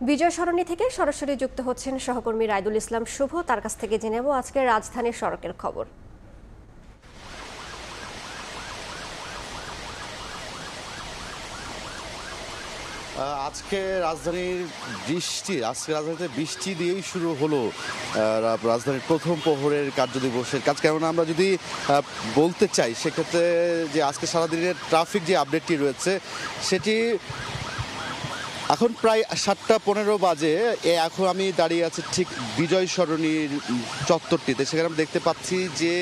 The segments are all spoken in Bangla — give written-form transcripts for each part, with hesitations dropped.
বিজয় সরণি থেকে সরাসরি যুক্ত হচ্ছেন সহকর্মী রাইদুল ইসলাম শুভ। তার কাছ থেকে জেনে নেব আজকের রাজধানীর সড়কের খবর। আজকে রাজধানীতে বৃষ্টি দিয়েই শুরু হলো রাজধানীর প্রথম প্রহরের কার্যদিবসের কাজ। কেননা আমরা যদি বলতে চাই সেক্ষেত্রে যে আজকে সারাদিনের ট্রাফিক যে আপডেটটি রয়েছে সেটি এখন প্রায় 7:15 বাজে। এখন আমি দাঁড়িয়ে আছি ঠিক বিজয় সরণির চত্বরটিতে। সেখানে আমি দেখতে পাচ্ছি যে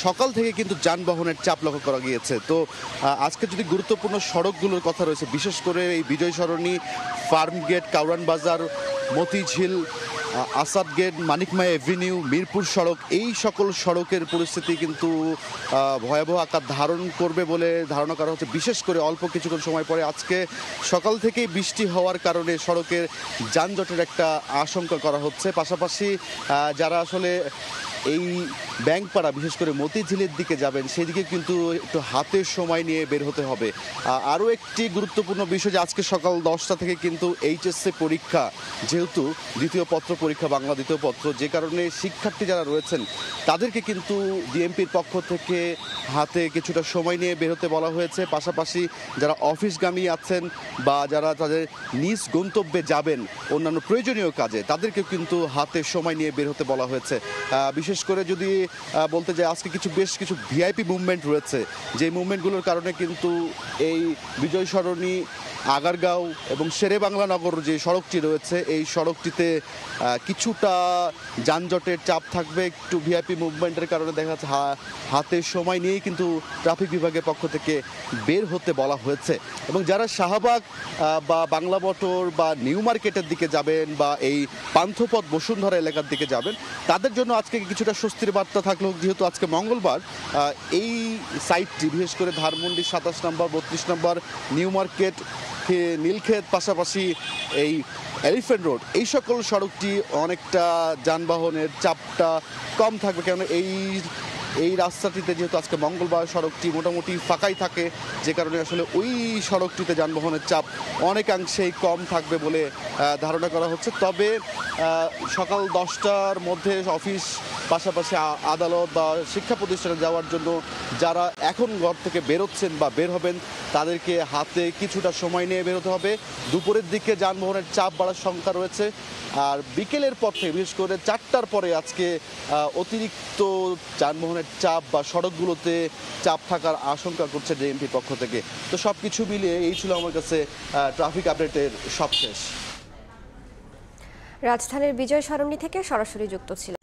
সকাল থেকে কিন্তু যানবাহনের চাপ লক্ষ্য করা গিয়েছে। তো আজকে যদি গুরুত্বপূর্ণ সড়কগুলোর কথা রয়েছে, বিশেষ করে এই বিজয় সরণি, ফার্ম গেট, কাউরান বাজার, মতিঝিল, আসাদ গেট, মানিকমাই এভিনিউ, মিরপুর সড়ক, এই সকল সড়কের পরিস্থিতি কিন্তু ভয়াবহ আকার ধারণ করবে বলে ধারণা করা হচ্ছে। বিশেষ করে অল্প কিছুক্ষণ সময় পরে আজকে সকাল থেকেই বৃষ্টি হওয়ার কারণে সড়কের যানজটের একটা আশঙ্কা করা হচ্ছে। পাশাপাশি যারা আসলে এই ব্যাংকপাড়া বিশেষ করে মতিঝিলের দিকে যাবেন সেদিকে কিন্তু একটু হাতের সময় নিয়ে বের হতে হবে। আরও একটি গুরুত্বপূর্ণ বিষয় যে আজকে সকাল 10টা থেকে কিন্তু এইচএসসি পরীক্ষা, যেহেতু দ্বিতীয় পত্র পরীক্ষা, বাংলা দ্বিতীয় পত্র, যে কারণে শিক্ষার্থী যারা রয়েছেন তাদেরকে কিন্তু ডিএমপির পক্ষ থেকে হাতে কিছুটা সময় নিয়ে বের হতে বলা হয়েছে। পাশাপাশি যারা অফিসগামী আছেন বা যারা তাদের নিজ গন্তব্যে যাবেন অন্যান্য প্রয়োজনীয় কাজে, তাদেরকেও কিন্তু হাতে সময় নিয়ে বের হতে বলা হয়েছে। বিশেষ করে যদি বলতে যাই আজকে বেশ কিছু ভিআইপি মুভমেন্ট রয়েছে, যে মুভমেন্টগুলোর কারণে কিন্তু এই বিজয় সরণি, আগারগাঁও এবং শেরে বাংলা নগর যে সড়কটি রয়েছে এই সড়কটিতে কিছুটা যানজটের চাপ থাকবে। একটু ভিআইপি মুভমেন্টের কারণে দেখা যাচ্ছে হাতে সময় নিয়েই কিন্তু ট্রাফিক বিভাগের পক্ষ থেকে বের হতে বলা হয়েছে। এবং যারা শাহবাগ বা বাংলা মোটর বা নিউ মার্কেটের দিকে যাবেন বা এই পান্থপথ বসুন্ধরা এলাকার দিকে যাবেন, তাদের জন্য আজকে কিছুটা স্বস্তির বার্তা থাকলেও, যেহেতু আজকে মঙ্গলবার, এই সাইটটি বিশেষ করে ধানমন্ডি 27 নম্বর, 32 নম্বর, নিউ মার্কেট, নীলক্ষেত, পাশাপাশি এই এলিফ্যান্ট রোড, এই সকল সড়কটি অনেকটা যানবাহনের চাপটা কম থাকবে। কেন এই রাস্তাটিতে যেহেতু আজকে মঙ্গলবার সড়কটি মোটামুটি ফাঁকাই থাকে, যে কারণে আসলে ওই সড়কটিতে যানবাহনের চাপ অনেকাংশেই কম থাকবে বলে ধারণা করা হচ্ছে। তবে সকাল 10টার মধ্যে অফিস, পাশাপাশি আদালত বা শিক্ষা প্রতিষ্ঠানে যাওয়ার জন্য যারা এখন ঘর থেকে বেরোচ্ছেন বা বের হবেন তাদেরকে হাতে কিছুটা সময় নিয়ে বেরোতে হবে। দুপুরের দিকে যানবাহনের চাপ বাড়ার শঙ্কা রয়েছে। আর বিকেলের পর থেকে বিশেষ করে 4টার পরে আজকে অতিরিক্ত যানবাহনের চাপ বা সড়কগুলোতে চাপ থাকার আশঙ্কা করছে ডিএমপির পক্ষ থেকে। তো সব কিছু মিলিয়ে এই ছিল আমার কাছে ট্রাফিক আপডেটের সবশেষ। রাজধানীর বিজয় সরণি থেকে সরাসরি যুক্ত ছিল।